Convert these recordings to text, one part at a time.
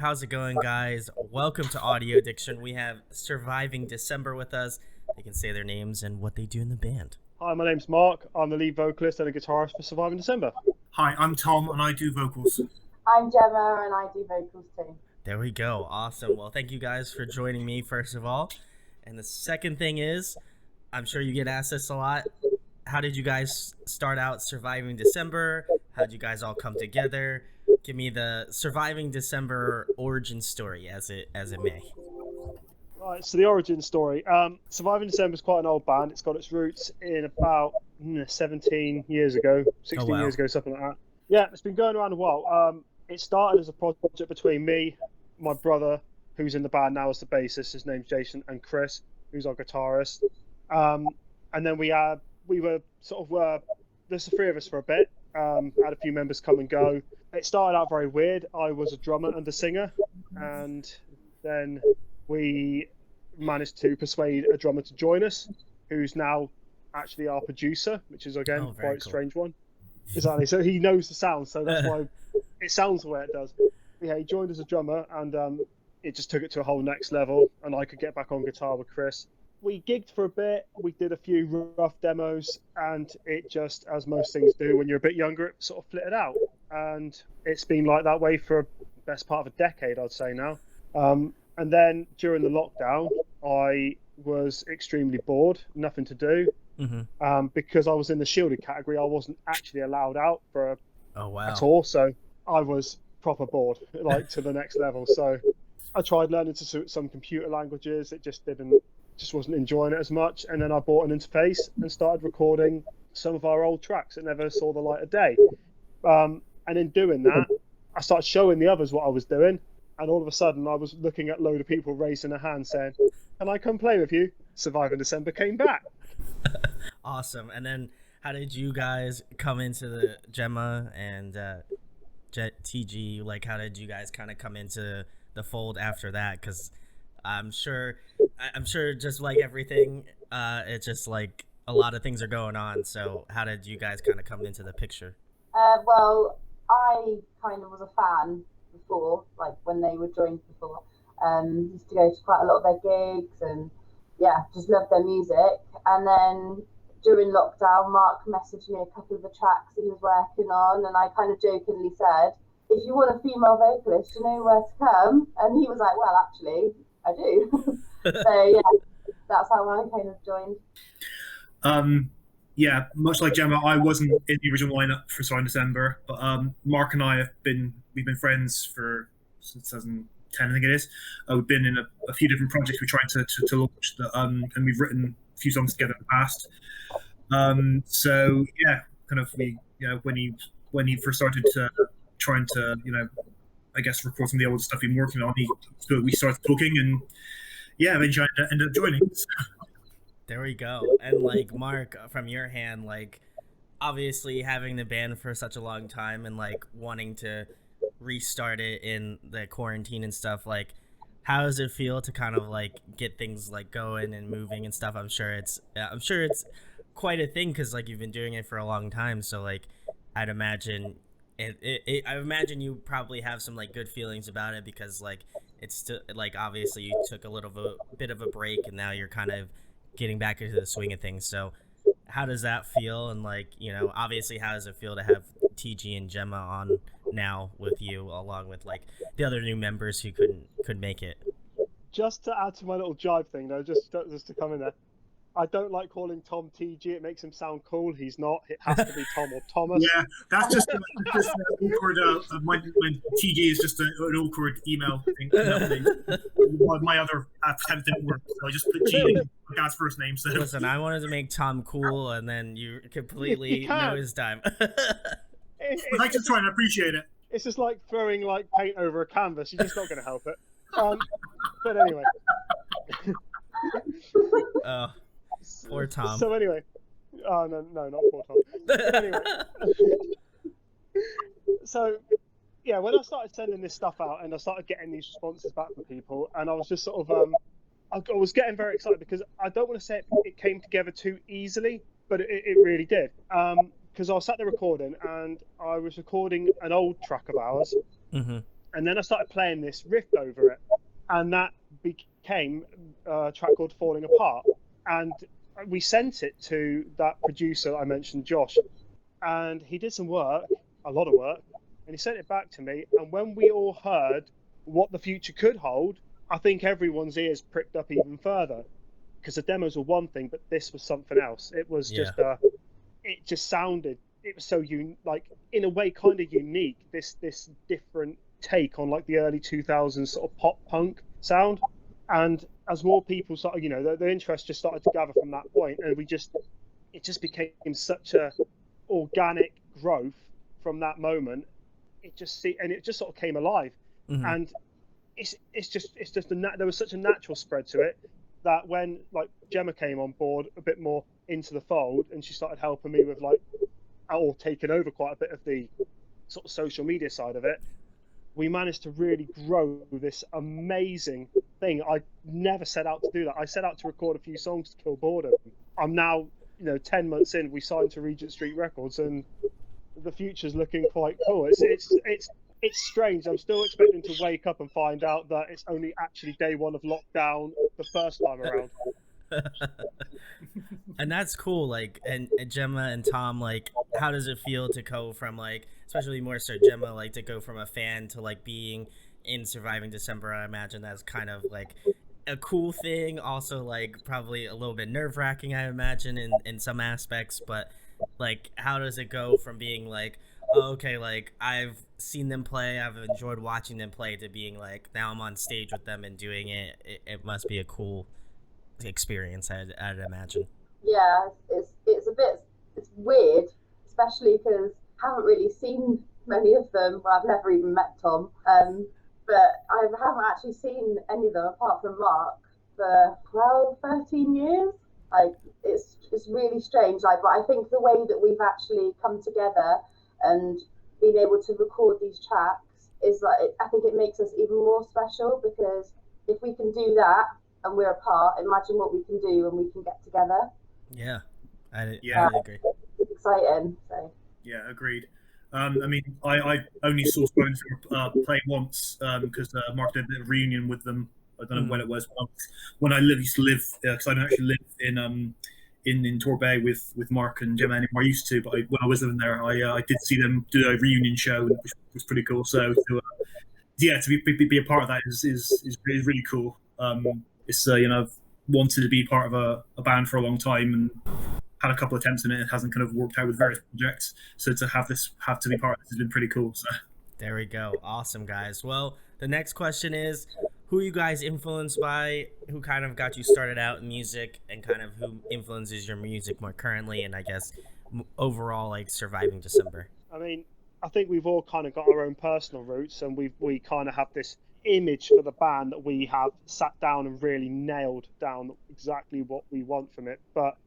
how's it going, guys? Welcome to Audio Addiction. We have Surviving December with us. They can say their names and what they do in the band. Hi, my name's Mark. I'm the lead vocalist and a guitarist for Surviving December. Hi, I'm Tom and I do vocals. I'm Gemma and I do vocals too. There we go. Awesome. Well, thank you guys for joining me, first of all. And the second thing is, I'm sure you get asked this a lot. How did you guys start out Surviving December? How did you guys all come together? Give me the Surviving December origin story as it may. Right, so the origin story. Surviving December is quite an old band. It's got its roots in about 17 years ago, 16 years ago, something like that. Yeah, it's been going around a while. It started as a project between me, my brother, who's in the band now as the bassist. His name's Jason, and Chris, who's our guitarist. And then we were sort of there's the three of us for a bit. Had a few members come and go. It started out very weird. I was a drummer and a singer, and then we managed to persuade a drummer to join us, who's now actually our producer, which is again quite a strange one. Exactly. So he knows the sound, so that's why it sounds the way it does. Yeah, he joined as a drummer, and it just took it to a whole next level, and I could get back on guitar with Chris. We gigged for a bit, we did a few rough demos, and it just, as most things do when you're a bit younger, it sort of flitted out. And it's been like that way for the best part of a decade, I'd say now. And then during the lockdown, I was extremely bored, nothing to do. Because I was in the shielded category, I wasn't actually allowed out for at all. So I was proper bored, like to the next level. So I tried learning some computer languages. It just wasn't enjoying it as much. And then I bought an interface and started recording some of our old tracks that never saw the light of day. And in doing that, I started showing the others what I was doing. And all of a sudden, I was looking at a load of people raising a hand saying, "Can I come play with you?" Surviving December came back. Awesome. And then how did you guys come into the Gemma and TG? Like, how did you guys kind of come into the fold after that? Because I'm sure just like everything, it's just like a lot of things are going on. So how did you guys kind of come into the picture? Well, I kind of was a fan before, like when they were joined before. Used to go to quite a lot of their gigs and just loved their music. And then during lockdown, Mark messaged me a couple of the tracks that he was working on, and I kind of jokingly said, "If you want a female vocalist, you know where to come." And he was like, "Well, actually, I do." So that's how I kind of joined. Much like Gemma, I wasn't in the original lineup for Surviving December, but Mark and I we've been friends since 2010, I think it is. We've been in a few different projects we're trying to launch, and we've written a few songs together in the past. When he first started trying to I guess record some of the old stuff we've been working on, we started talking, and eventually I ended up joining. There we go. And like Mark, from your hand, like obviously having the band for such a long time and like wanting to restart it in the quarantine and stuff, like how does it feel to kind of like get things like going and moving and stuff? I'm sure it's quite a thing because like you've been doing it for a long time. So like I'd imagine I imagine you probably have some like good feelings about it because like it's still like obviously you took a bit of a break and now you're kind of getting back into the swing of things. So how does that feel? And like, obviously how does it feel to have TG and Gemma on now with you along with like the other new members who couldn't make it? Just to add to my little jive thing though, just to come in there, I don't like calling Tom TG. It makes him sound cool. He's not. It has to be Tom or Thomas. Yeah, that's just an awkward. My TG is just an awkward email thing. My other attempt didn't work, so I just put G in my dad's first name. So listen, I wanted to make Tom cool, and then you completely know his time. I just try and appreciate it. It's just like throwing like paint over a canvas. You're just not going to help it. But anyway. Poor Tom. So anyway, no, not poor Tom. Anyway, so when I started sending this stuff out and I started getting these responses back from people, and I was just sort of, I was getting very excited because I don't want to say it came together too easily, but it really did. Because I was sat there recording and I was recording an old track of ours, And then I started playing this riff over it, and that became a track called Falling Apart. And we sent it to that producer that I mentioned, Josh, and he did some work, a lot of work, and he sent it back to me. And when we all heard what the future could hold, I think everyone's ears pricked up even further, because the demos were one thing, but this was something else. It was just it just sounded, it was so like in a way kind of unique, this different take on like the early 2000s sort of pop punk sound. And as more people started, you know, the interest just started to gather from that point, and it just became such a organic growth from that moment. It just sort of came alive. And it's just there was such a natural spread to it that when like Gemma came on board a bit more into the fold, and she started helping me with like, or taking over quite a bit of the sort of social media side of it, we managed to really grow this amazing thing. I never set out to do that. I set out to record a few songs to kill boredom. I'm now, 10 months in, we signed to Regent Street Records, and the future's looking quite cool. It's strange. I'm still expecting to wake up and find out that it's only actually day one of lockdown the first time around. And that's cool. Like, and Gemma and Tom, like, how does it feel to go from, like, especially more so Gemma, like, to go from a fan to like being in Surviving December? I imagine that's kind of like a cool thing. Also, like, probably a little bit nerve-wracking, I imagine, in some aspects. But like, how does it go from being like, oh, okay, like, I've seen them play, I've enjoyed watching them play, to being like, now I'm on stage with them and doing it? It must be a cool experience, I'd imagine. Yeah, it's weird, especially because I haven't really seen many of them. Well, I've never even met Tom, but I haven't actually seen any of them apart from Mark for 12, 13 years. Like, it's really strange. Like, but I think the way that we've actually come together and been able to record these tracks is like, I think it makes us even more special, because if we can do that and we're apart, imagine what we can do when we can get together. Yeah, I agree. It's exciting. So. Yeah, agreed. I mean, I only saw Siren play once because Mark did a bit of reunion with them. I don't know when it was. When I used to live, because I don't actually live in Torbay with Mark and Gemma anymore. I used to, but when I was living there, I did see them do a reunion show, which was pretty cool. So to be a part of that is really cool. It's I've wanted to be part of a band for a long time, and had a couple of attempts in it. It hasn't kind of worked out with various projects. So to have to be part of this has been pretty cool. So there we go. Awesome, guys. Well, the next question is, who are you guys influenced by? Who kind of got you started out in music, and kind of who influences your music more currently, and I guess overall, like, Surviving December? I mean, I think we've all kind of got our own personal roots, and we kind of have this image for the band that we have sat down and really nailed down exactly what we want from it. But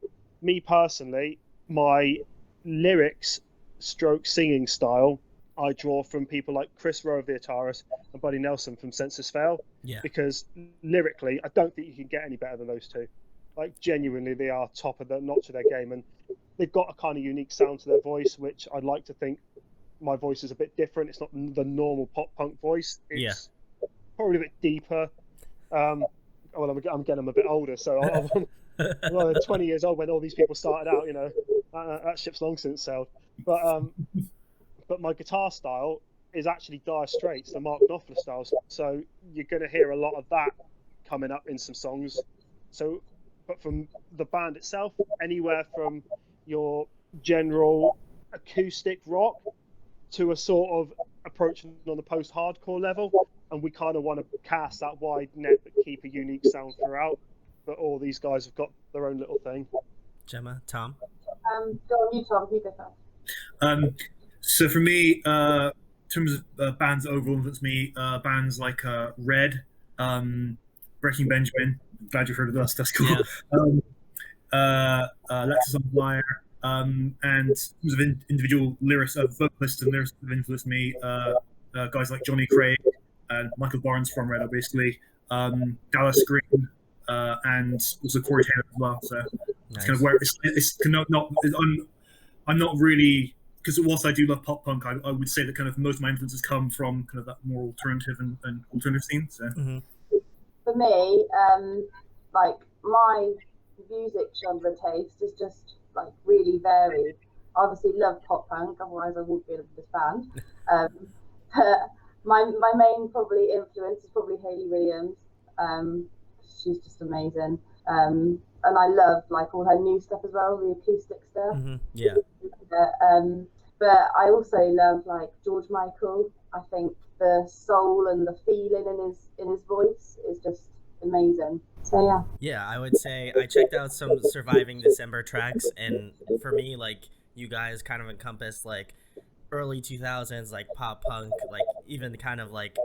me personally, my lyrics stroke singing style, I draw from people like Chris Rowe of the Hiatus and Buddy Nelson from Census Fail. Yeah. Because lyrically, I don't think you can get any better than those two. Like, genuinely, they are top of the notch of their game, and they've got a kind of unique sound to their voice, which I'd like to think my voice is a bit different. It's not the normal pop punk voice. It's probably a bit deeper. Well, I'm getting a bit older, so I'm 20 years old when all these people started out. That ship's long since sailed. But my guitar style is actually Dire Straits, the Mark Knopfler style. So you're going to hear a lot of that coming up in some songs. So, but from the band itself, anywhere from your general acoustic rock to a sort of approaching on the post-hardcore level, and we kind of want to cast that wide net but keep a unique sound throughout. But all these guys have got their own little thing. Gemma, Tom? Go on, you, Tom. You go first. So for me, in terms of bands that overall influence me, bands like Red, Breaking Benjamin. I'm glad you've heard of us. That's cool. Yeah. Lexus on Flyer. And in terms of individual lyrics, vocalists and lyrics that have influenced me, guys like Johnny Craig and Michael Barnes from Red, obviously, Dallas Green, and also Corey Taylor as well. So nice. It's kind of where it's not I'm not really because whilst I do love pop punk, I would say that kind of most of my influences come from kind of that more alternative and alternative scene. So for me, like my music genre taste is just like really varied. I obviously love pop punk, otherwise I wouldn't be in this band. But my main probably influence is probably Hayley Williams. She's just amazing. And I love like all her new stuff as well, the acoustic stuff. Yeah. But I also love like George Michael. I think the soul and the feeling in his voice is just amazing. So yeah. Yeah, I would say I checked out some Surviving December tracks, and for me, like, you guys kind of encompass like early 2000s, like pop punk, like even kind of like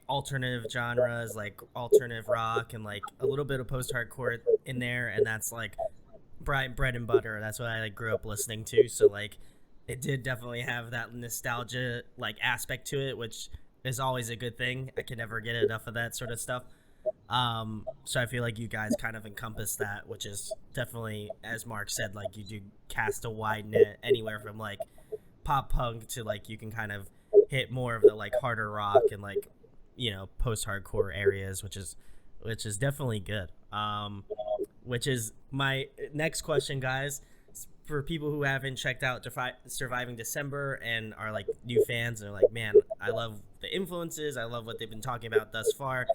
alternative genres, like alternative rock, and like a little bit of post-hardcore in there, and that's like bread and butter. That's what I like grew up listening to. So like it did definitely have that nostalgia like aspect to it, which is always a good thing. I can never get enough of that sort of stuff. So I feel like you guys kind of encompass that, which is definitely, as Mark said, like you do cast a wide net anywhere from like pop punk to like you can kind of hit more of the like harder rock and like, you know, post-hardcore areas, which is definitely good. Which is my next question, guys. For people who haven't checked out Surviving December and are like new fans and are like, man, I love the influences, I love what they've been talking about thus far.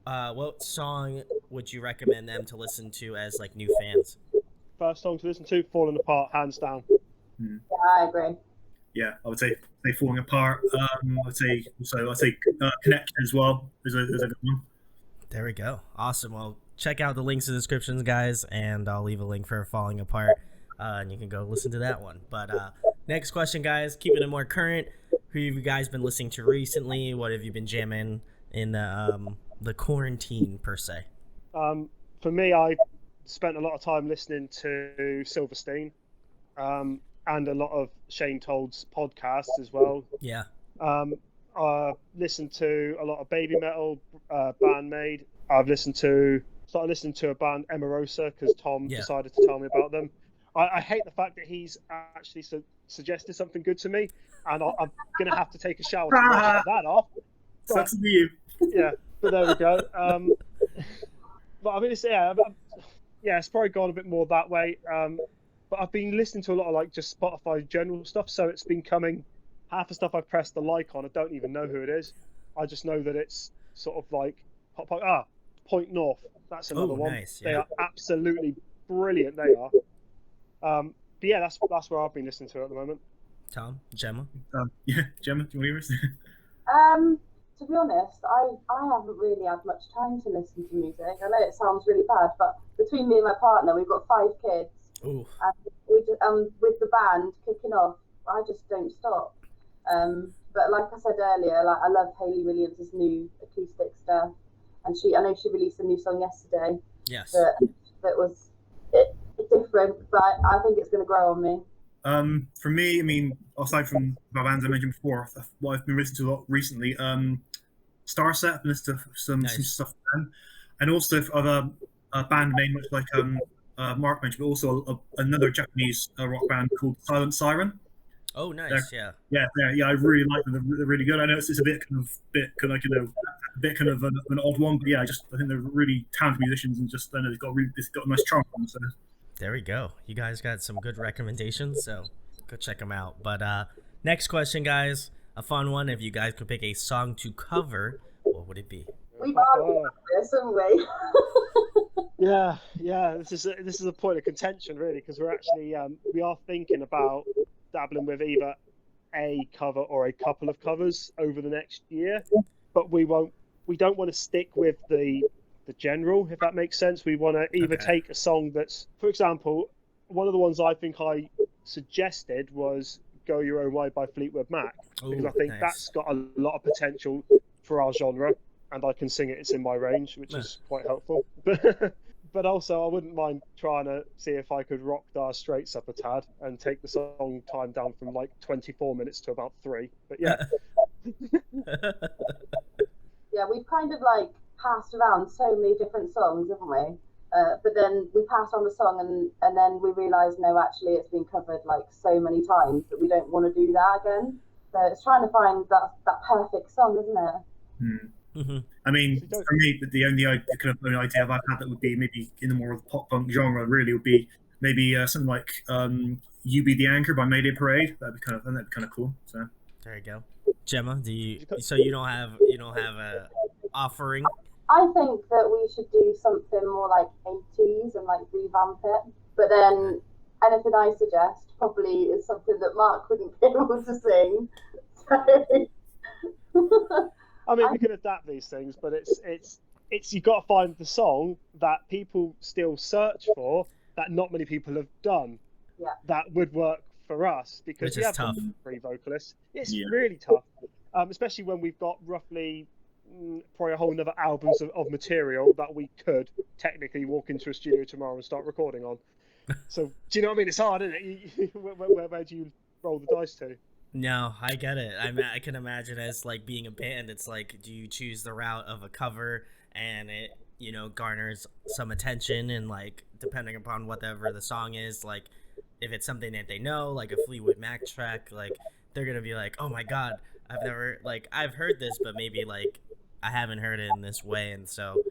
What song would you recommend them to listen to as like new fans? First song to listen to, Falling Apart, hands down. Yeah, I agree. Yeah, I would say Falling Apart. I'd say Connection as well. There's a good one. There we go. Awesome. Well, check out the links in the descriptions, guys, and I'll leave a link for Falling Apart, and you can go listen to that one. But next question, guys, keeping it more current. Who have you guys been listening to recently? What have you been jamming in the quarantine per se? For me, I spent a lot of time listening to Silverstein, and a lot of Shane Told's podcasts as well. Yeah. I listened to a lot of Baby Metal, Bandmade. I've started listening to a band, Emarosa, because Tom decided to tell me about them. I hate the fact that he's actually suggested something good to me, and I'm going to have to take a shower to wash that off. Sucks to be you. Yeah, but there we go. But I mean, it's probably gone a bit more that way. But I've been listening to a lot of like just Spotify general stuff, so it's been coming. Half the stuff I pressed the like on, I don't even know who it is. I just know that it's sort of like Point North. That's another one. Nice, yeah. They are absolutely brilliant. They are. But yeah, that's where I've been listening to at the moment. Tom, Gemma. Gemma, do you want to To be honest, I haven't really had much time to listen to music. I know it sounds really bad, but between me and my partner, we've got 5 kids. Ooh. And we just, with the band kicking off, I just don't stop. But like I said earlier, like I love Hayley Williams' new acoustic stuff, and I know she released a new song yesterday. Yes. That was different, but I think it's going to grow on me. For me, I mean, aside from the bands I mentioned before, what I've been listening to a lot recently, Starset, I've been listening to some stuff then, and also of a band name much like Mark mentioned, but also another Japanese rock band called Siren. Oh, nice. Yeah. I really like them. They're really good. I know it's a bit kind of an odd one, but yeah, I think they're really talented musicians, and just I know they've got a nice charm on them. So. There we go. You guys got some good recommendations, so go check them out. But next question, guys, a fun one. If you guys could pick a song to cover, what would it be? We've argued about this, haven't we? Yeah. This is a point of contention, really, because we're actually we are thinking about dabbling with either a cover or a couple of covers over the next year, but we don't want to stick with the general, if that makes sense. We want to either take a song that's, for example, one of the ones I think I suggested was Go Your Own Way by Fleetwood Mac, because I think that's got a lot of potential for our genre, and I can sing it. It's in my range, which is quite helpful. But also I wouldn't mind trying to see if I could rock Dire Straits up a tad and take the song time down from like 24 minutes to about 3. But yeah. Yeah, we've kind of like passed around so many different songs, haven't we? But then we passed on the song, and then we realised, no, actually it's been covered like so many times that we don't want to do that again. So it's trying to find that perfect song, isn't it? Mm-hmm. I mean, for me, the only kind of idea I've had that would be maybe in the more pop punk genre really would be maybe something like "You Be the Anchor" by Mayday Parade. That'd be kind of cool. So there you go. Gemma, so you don't have a offering? I think that we should do something more like 80s and like revamp it. But then anything I suggest probably is something that Mark wouldn't be able to sing. So I mean, we can adapt these things, but it's you've got to find the song that people still search for that not many people have done. Yeah. That would work for us because Which we is have tough. 3 vocalists. It's really tough, especially when we've got roughly probably a whole another albums of material that we could technically walk into a studio tomorrow and start recording on. So do you know what I mean? It's hard, isn't it? Where do you roll the dice to? No, I get it. I can imagine as like being a band, it's like, do you choose the route of a cover and it, garners some attention, and like depending upon whatever the song is, like if it's something that they know, like a Fleetwood Mac track, like they're gonna be like, oh my god, I've heard this, but maybe like I haven't heard it in this way. And so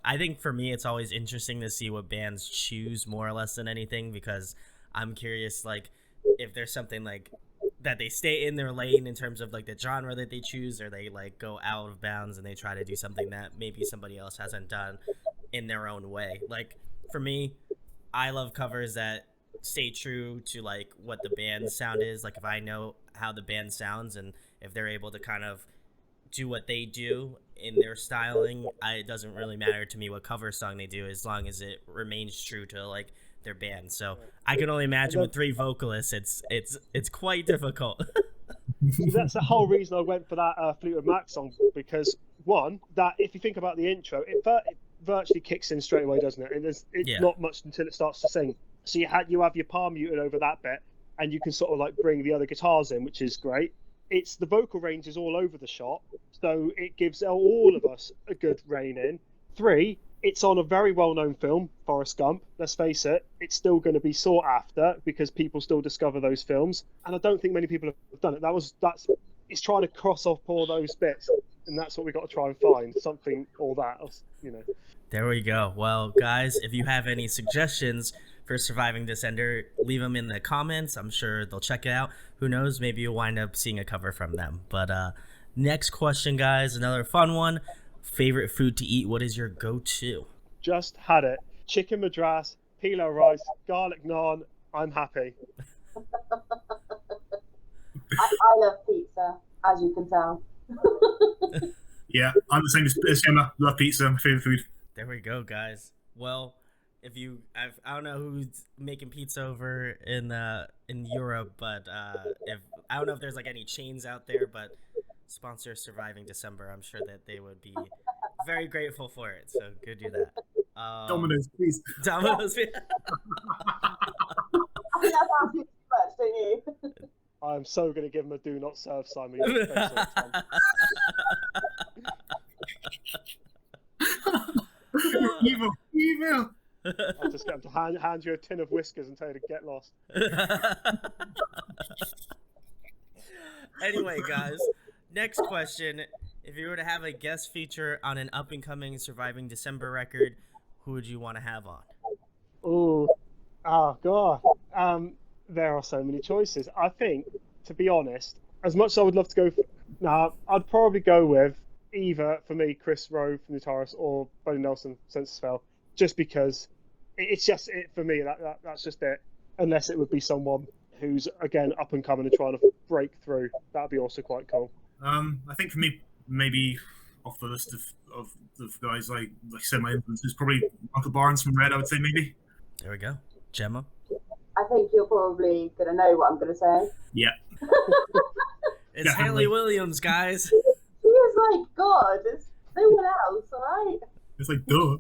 I think for me it's always interesting to see what bands choose more or less than anything, because I'm curious, like if there's something like that they stay in their lane in terms of like the genre that they choose, or they like go out of bounds and they try to do something that maybe somebody else hasn't done in their own way. Like for me, I love covers that stay true to like what the band's sound is. Like if I know how the band sounds and if they're able to kind of do what they do in their styling, it doesn't really matter to me what cover song they do, as long as it remains true to like their band. So I can only imagine with 3 vocalists, it's quite difficult. That's the whole reason I went for that Fleetwood Mac song, because one, that if you think about the intro, it virtually kicks in straight away, doesn't it? And it's not much until it starts to sing. So you have your palm muted over that bit, and you can sort of like bring the other guitars in, which is great. It's the vocal range is all over the shot, so it gives all of us a good rein in. 3, it's on a very well-known film, Forrest Gump. Let's face it, it's still going to be sought after because people still discover those films, and I don't think many people have done it. It's trying to cross off all those bits, and that's what we got to try and find, something or that, There we go. Well, guys, if you have any suggestions for Surviving Descender, leave them in the comments. I'm sure they'll check it out. Who knows? Maybe you'll wind up seeing a cover from them. But next question, guys, another fun one. Favorite food to eat? What is your go-to? Just had it. Chicken madras, pilau rice, garlic naan. I'm happy. I love pizza, as you can tell. Yeah, I'm the same as Gemma. Love pizza, my favorite food. There we go, guys. Well, I don't know who's making pizza over in Europe, but I don't know if there's like any chains out there, but sponsor Surviving December. I'm sure that they would be very grateful for it. So go do that. Domino's, please. Domino's. I think that's asking too much, don't you? I'm so going to give them a do not serve sign. Evil. I'll just get them to hand you a tin of whiskers and tell you to get lost. Anyway, guys, next question. If you were to have a guest feature on an up-and-coming Surviving December record, who would you want to have on? Oh God. There are so many choices. I think, to be honest, as much as I would love to go I'd probably go with either, for me, Chris Rowe from Guitarist or Buddy Nelson, Sense Spell, just because it's just it for me. That's just it. Unless it would be someone who's, again, up and coming and trying to break through. That would be also quite cool. I think for me, maybe off the list of guys, like I said, my influence is probably Michael Barnes from Red, I would say, maybe. There we go. Gemma? I think you're probably going to know what I'm going to say. Yeah. It's Haley Williams, guys. He is like God. It's no one else, alright? It's like, duh.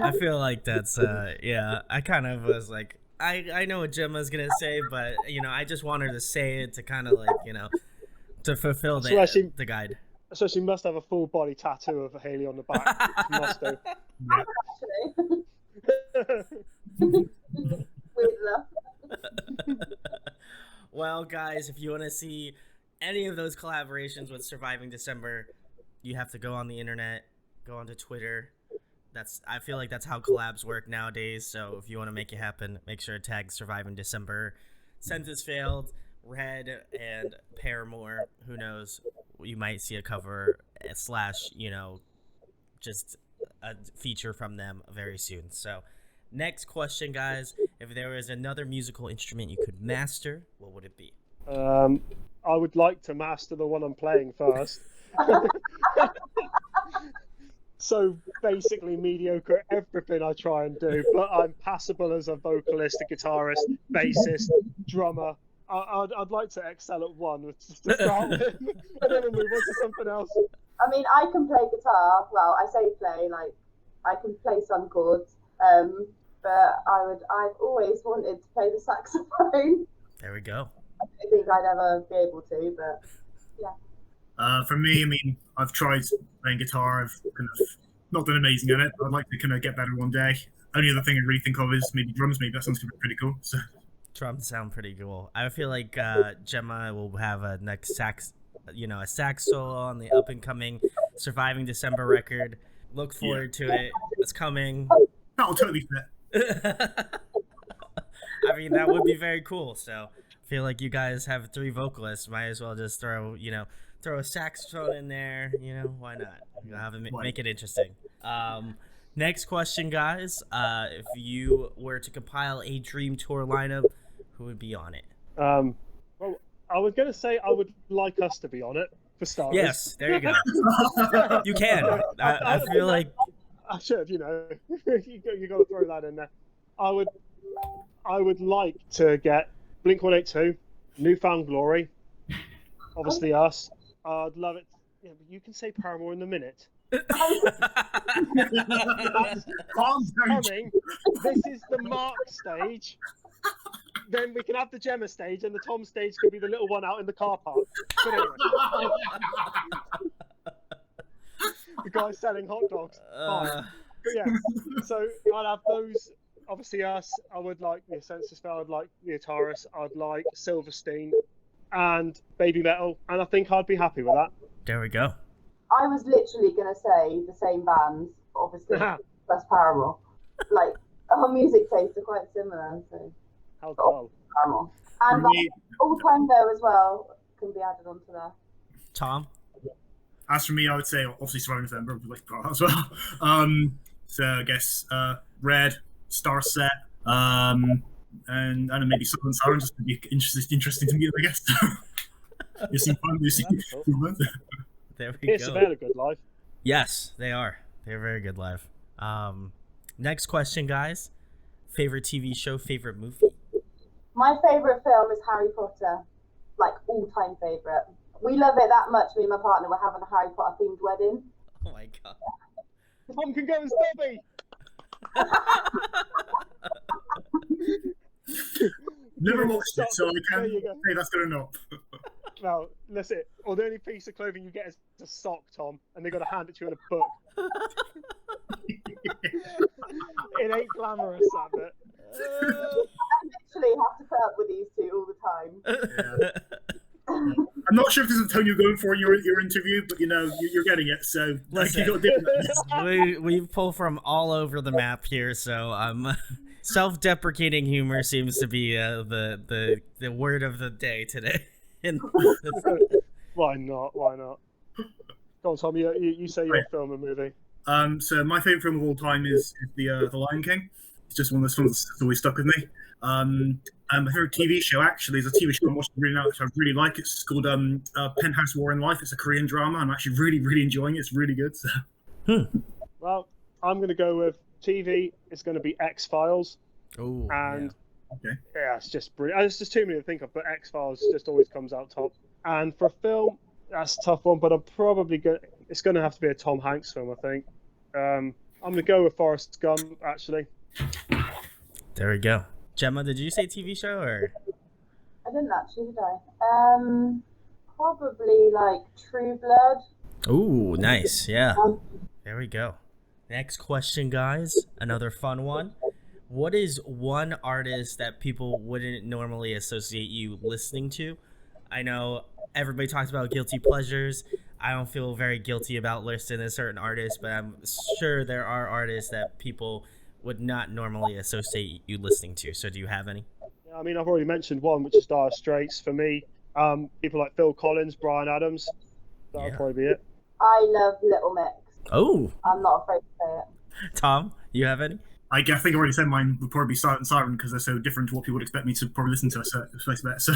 I feel like that's, I kind of was like, I know what Gemma's going to say, but, I just want her to say it to kind of like, to fulfill the guide. So she must have a full body tattoo of Haley on the back. Must have. Actually. Weird enough. Well, guys, if you want to see any of those collaborations with Surviving December, you have to go on the internet, go onto Twitter. I feel like that's how collabs work nowadays. So if you want to make it happen, make sure to tag Surviving December, Census Failed, Red, and Paramore. Who knows? You might see a cover / just a feature from them very soon. So next question, guys. If there was another musical instrument you could master, what would it be? I would like to master the one I'm playing first. So basically mediocre at everything I try and do, but I'm passable as a vocalist, a guitarist, bassist, drummer. I'd like to excel at one to start with, and then we'll move on to something else. I mean, I can play guitar. Well, I say play, like I can play some chords. But I've always wanted to play the saxophone. There we go. I don't think I'd ever be able to, but yeah. For me, I mean, I've tried playing guitar. I've kind of not done amazing at it. I'd like to kind of get better one day. Only other thing I really think of is maybe drums. Maybe that sounds pretty cool. So Drums sound pretty cool. I feel like Gemma will have a next sax solo on the up and coming Surviving December record. Look forward to it. It's coming. that'll totally fit. I mean, that would be very cool. So I feel like you guys have 3 vocalists. Might as well just throw a saxophone in there. Why not? Have it make it interesting. Next question, guys. If you were to compile a dream tour lineup, who would be on it? Well, I was going to say I would like us to be on it, for starters. Yes, there you go. You can. I feel like I should, you got to throw that in there. I would like to get Blink-182, Newfound Glory, obviously us. I'd love it. Yeah, but you can say Paramore in a minute. That's coming. This is the Mark stage. Then we can have the Gemma stage, and the Tom stage could be the little one out in the car park. But anyway. The guy selling hot dogs. Fine. But yeah, so I'd have those. Obviously us. I would like the Census Failed. I'd like the Hiatus. I'd like Silverstein and Baby Metal, and I think I'd be happy with that. There we go. I was literally going to say the same bands, obviously, that's Paramore. Like, our music tastes are quite similar, so... How dull. Paramore. And like, All Time Low as well can be added onto there. Tom? As for me, I would say, obviously, Surviving December, would like that as well. So I guess Red, Star Set, and maybe Southern Siren, just to be interesting to me, I guess. You seem fun, you seem fun. There we It's go. a good live. Yes, they are. They're very good live. Next question, guys. Favorite TV show, favorite movie? My favourite film is Harry Potter. Like, all-time favourite. We love it that much, me and my partner. We're having a Harry Potter-themed wedding. Oh my god. Tom can go as Dobby. Never watched it, so I There can't you go. say that's good enough. Well, that's it. Or the only piece of clothing you get is a sock, Tom, and they've got to hand it to you in a book. It ain't glamorous, that bit. I literally have to put up with these two all the time. Yeah. I'm not sure if this is the tone you're going for in your interview, but you're getting it. So Listen. you got different. we pull from all over the map here, so self-deprecating humor seems to be the word of the day today. Why not? Why not? Go on, Tom. You say your film and movie. So my favorite film of all time is the Lion King. It's just one of those films that's always stuck with me. And my favorite TV show actually is a TV show I'm watching really now, which I really like. It's called Penthouse War in Life. It's a Korean drama. I'm actually really, really enjoying it. It's really good. So. Well, I'm going to go with TV. It's going to be X-Files. Oh, And Okay. yeah, it's just brilliant. It's just too many to think of, but X-Files just always comes out top. And for film, that's a tough one, but it's going to have to be a Tom Hanks film, I think. I'm going to go with Forrest Gump, actually. There we go. Gemma, did you say TV show or? I didn't actually, did I? Probably like True Blood. Ooh, nice. Yeah. There we go. Next question, guys. Another fun one. what is one artist that people wouldn't normally associate you listening to? I know everybody talks about guilty pleasures. I don't feel very guilty about listening to certain artists, but I'm sure there are artists that people would not normally associate you listening to. So do you have any? Yeah, I mean, I've already mentioned one, which is Dire Straits. For me, people like Phil Collins, Bryan Adams, that would Yeah. probably be it. I love Little Mix. Oh, I'm not afraid to say it. Tom, you have any? I think I already said mine would probably be Silent Siren because they're so different to what people would expect me to probably listen to. So it's nice bet. So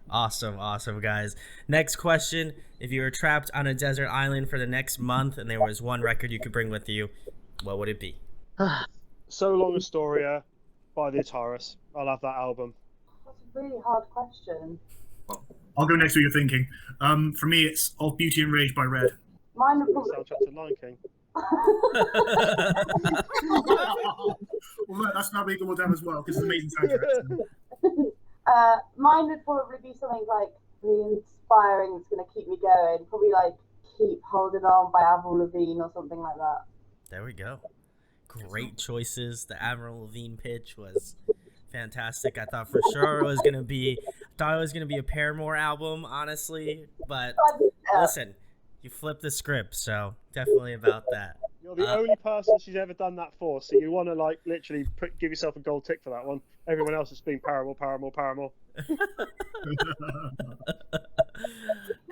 Awesome, guys. Next question. If you were trapped on a desert island for the next month and there was one record you could bring with you, what would it be? So Long Astoria by the Hiatus. I'll have that album. That's a really hard question. I'll go next to what you're thinking. For me, it's Of Beauty and Rage by Red. Mine would probably... Soundtrack to Lion King. Well, that's not really good down as well because it's an amazing soundtrack. Mine would probably be something like really inspiring that's going to keep me going. Probably like Keep Holding On by Avril Lavigne or something like that. There we go. Great choices. The Avril Lavigne pitch was fantastic. I thought for sure it was gonna be a Paramore album, honestly. But listen, you flipped the script, so definitely about that. You're the only person she's ever done that for, so you want to like literally give yourself a gold tick for that one. Everyone else has been Paramore.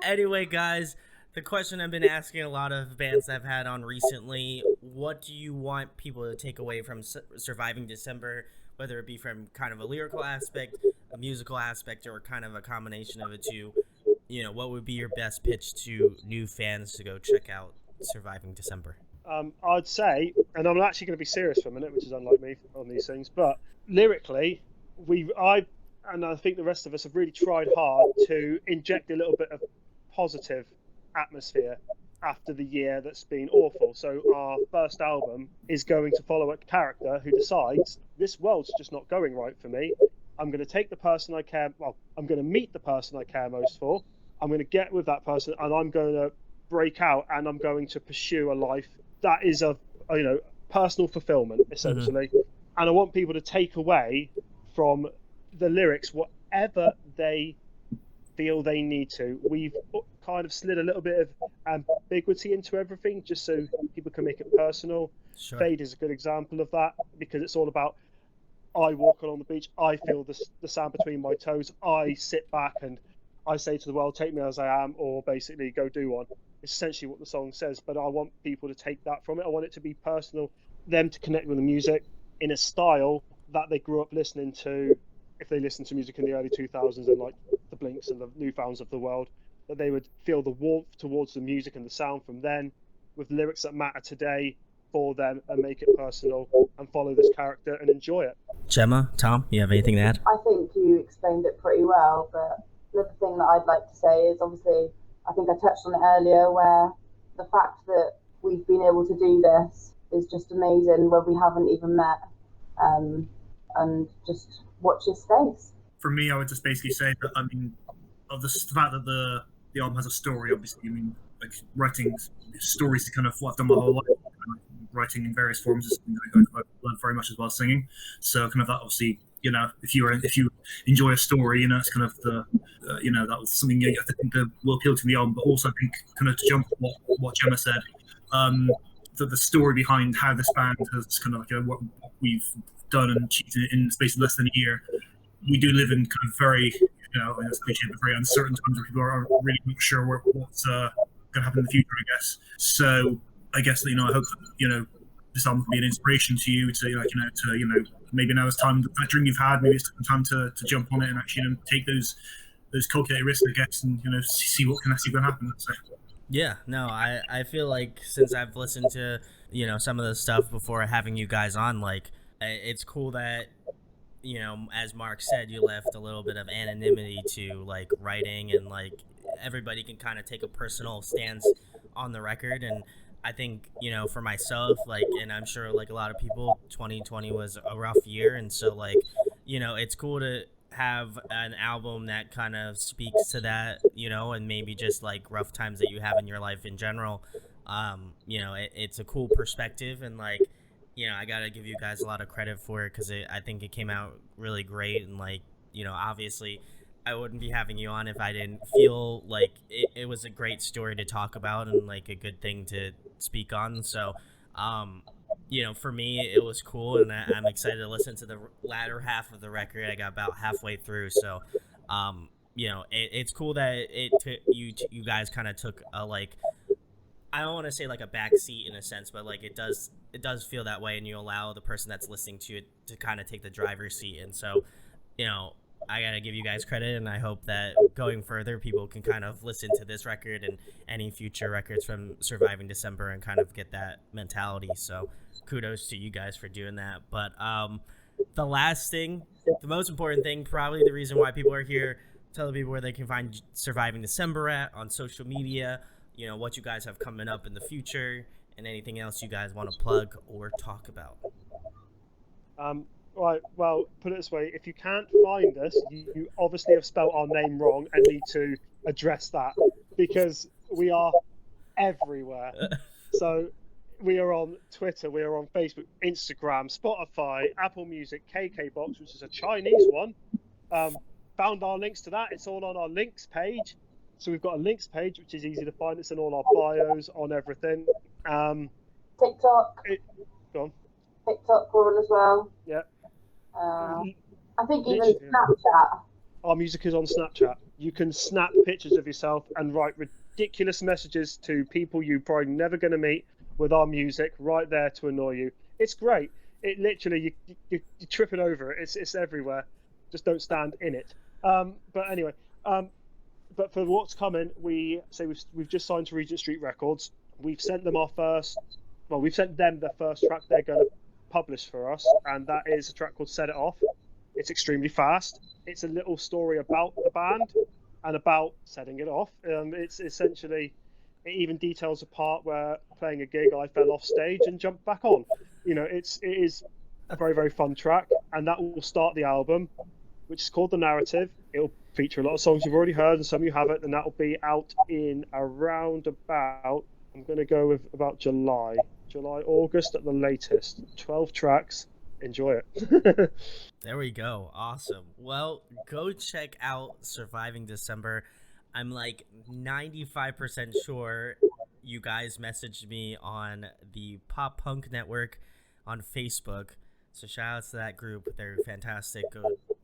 Anyway, guys, the question I've been asking a lot of bands I've had on recently: what do you want people to take away from Surviving December? Whether it be from kind of a lyrical aspect, a musical aspect, or kind of a combination of the two. You know, what would be your best pitch to new fans to go check out Surviving December? I'd say, and I'm actually going to be serious for a minute, which is unlike me on these things, but lyrically, I think the rest of us have really tried hard to inject a little bit of positive atmosphere after the year that's been awful. So our first album is going to follow a character who decides this world's just not going right for me. I'm going to take the person I care, I'm going to meet the person I care most for. I'm going to get with that person and I'm going to break out and I'm going to pursue a life that is of, personal fulfillment, essentially. Mm-hmm. And I want people to take away from the lyrics whatever they feel they need to. We've kind of slid a little bit of ambiguity into everything just so people can make it personal. Sure. Fade is a good example of that because it's all about I walk along the beach, I feel the sand between my toes, I sit back and I say to the world, take me as I am, or basically go do one. It's essentially what the song says, but I want people to take that from it. I want it to be personal, them to connect with the music in a style that they grew up listening to. If they listened to music in the early 2000s and like the Blinks and the Newfounds of the world, that they would feel the warmth towards the music and the sound from then with lyrics that matter today for them and make it personal and follow this character and enjoy it. Gemma, Tom, you have anything to add? I think you explained it pretty well, but the other thing that I'd like to say is obviously, I think I touched on it earlier, where the fact that we've been able to do this is just amazing when we haven't even met, and just watch his face. For me, I would just basically say that, of the fact that the album has a story, obviously, like writing stories is kind of what I've done my whole life. Writing in various forms is something that I love very much as well as singing. So kind of that obviously, if you enjoy a story, it's kind of the, that was something I think that will appeal to the album. But also I think kind of to jump on what Gemma said, that the story behind how this band has kind of like what we've done and achieved in the space of less than a year. We do live in kind of very, it's cliche, but very uncertain times where people are really not sure what's going to happen in the future, I guess. So I guess, I hope that, this album can be an inspiration to you to maybe now it's time, that dream you've had, maybe it's time to jump on it and actually take those calculated risks, I guess, and, see what can actually happen. So. Yeah, no, I feel like since I've listened to, some of the stuff before having you guys on, like, it's cool that, as Mark said, you left a little bit of anonymity to, like, writing and, like, everybody can kind of take a personal stance on the record. And I think, for myself, like, and I'm sure, like, a lot of people, 2020 was a rough year. And so, like, it's cool to have an album that kind of speaks to that, and maybe just, like, rough times that you have in your life in general. It's a cool perspective. And, like, I gotta give you guys a lot of credit for it, because I think it came out really great. And like, obviously I wouldn't be having you on if I didn't feel like it was a great story to talk about and like a good thing to speak on. So for me it was cool, and I'm excited to listen to the latter half of the record. I got about halfway through, so it's cool that you guys kind of took a, like, I don't want to say like a back seat in a sense, but like it does feel that way, and you allow the person that's listening to it to kind of take the driver's seat. And so I gotta give you guys credit, and I hope that going further people can kind of listen to this record and any future records from Surviving December and kind of get that mentality. So kudos to you guys for doing that. But the last thing, the most important thing, probably the reason why people are here, tell the people where they can find Surviving December at on social media, what you guys have coming up in the future, and anything else you guys want to plug or talk about. Right, well, put it this way, if you can't find us, you obviously have spelt our name wrong and need to address that, because we are everywhere. So we are on Twitter, we are on Facebook, Instagram, Spotify, Apple Music, KKBox, which is a Chinese one. Found our links to that. It's all on our links page. So we've got a links page, which is easy to find. It's in all our bios, on everything. TikTok. Go on. TikTok we're on as well. Yeah. I think even Snapchat. Our music is on Snapchat. You can snap pictures of yourself and write ridiculous messages to people you're probably never going to meet with our music right there to annoy you. It's great. It literally, you're tripping over it. It's everywhere. Just don't stand in it. But anyway, but for what's coming, we've just signed to Regent Street Records. We've sent them we've sent them the first track they're going to publish for us, and that is a track called Set It Off. It's extremely fast. It's a little story about the band and about setting it off. It's essentially, it even details a part where playing a gig I fell off stage and jumped back on. It is a very, very fun track, and that will start the album, which is called The Narrative. It'll feature a lot of songs you've already heard and some you haven't, and that will be out in around about, I'm going to go with about July, August at the latest. 12 tracks. Enjoy it. There we go. Awesome. Well, go check out Surviving December. I'm like 95% sure you guys messaged me on the Pop Punk Network on Facebook. So shout outs to that group. They're fantastic.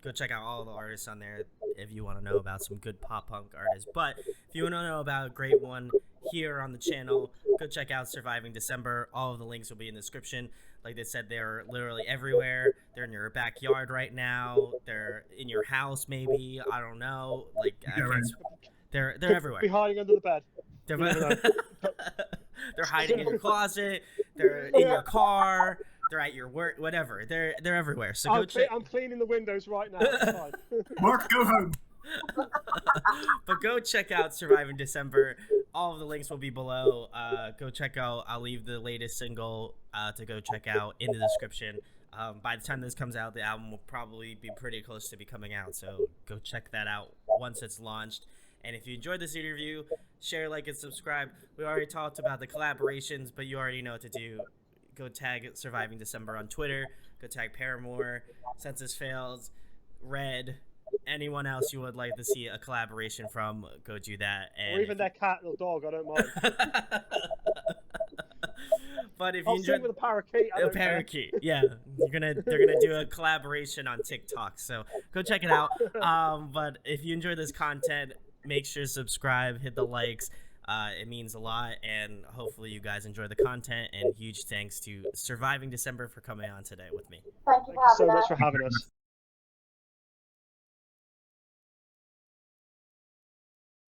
Go check out all the artists on there if you want to know about some good pop punk artists. But if you want to know about a great one here on the channel, go check out Surviving December. All of the links will be in the description. Like they said, they're literally everywhere. They're in your backyard right now. They're in your house, maybe. I don't know. Like they're everywhere. Be hiding under the bed. They're hiding in your closet. They're in your car. They're at your work, whatever. They're everywhere. So go check. I'm cleaning the windows right now. It's fine. Mark, go home. But go check out Surviving December. All of the links will be below. Go check out. I'll leave the latest single to go check out in the description. By the time this comes out, the album will probably be pretty close to be coming out. So go check that out once it's launched. And if you enjoyed this interview, share, like, and subscribe. We already talked about the collaborations, but you already know what to do. Go tag Surviving December on Twitter. Go tag Paramore, Census Fails, Red, anyone else you would like to see a collaboration from. Go do that. And or even their cat or dog, I don't mind. But if I'll you enjoy sing with a parakeet. a parakeet, yeah, they're gonna do a collaboration on TikTok. So go check it out. But if you enjoy this content, make sure to subscribe, hit the likes. It means a lot, and hopefully you guys enjoy the content. And huge thanks to Surviving December for coming on today with me. Thank you Thank you so much for having us.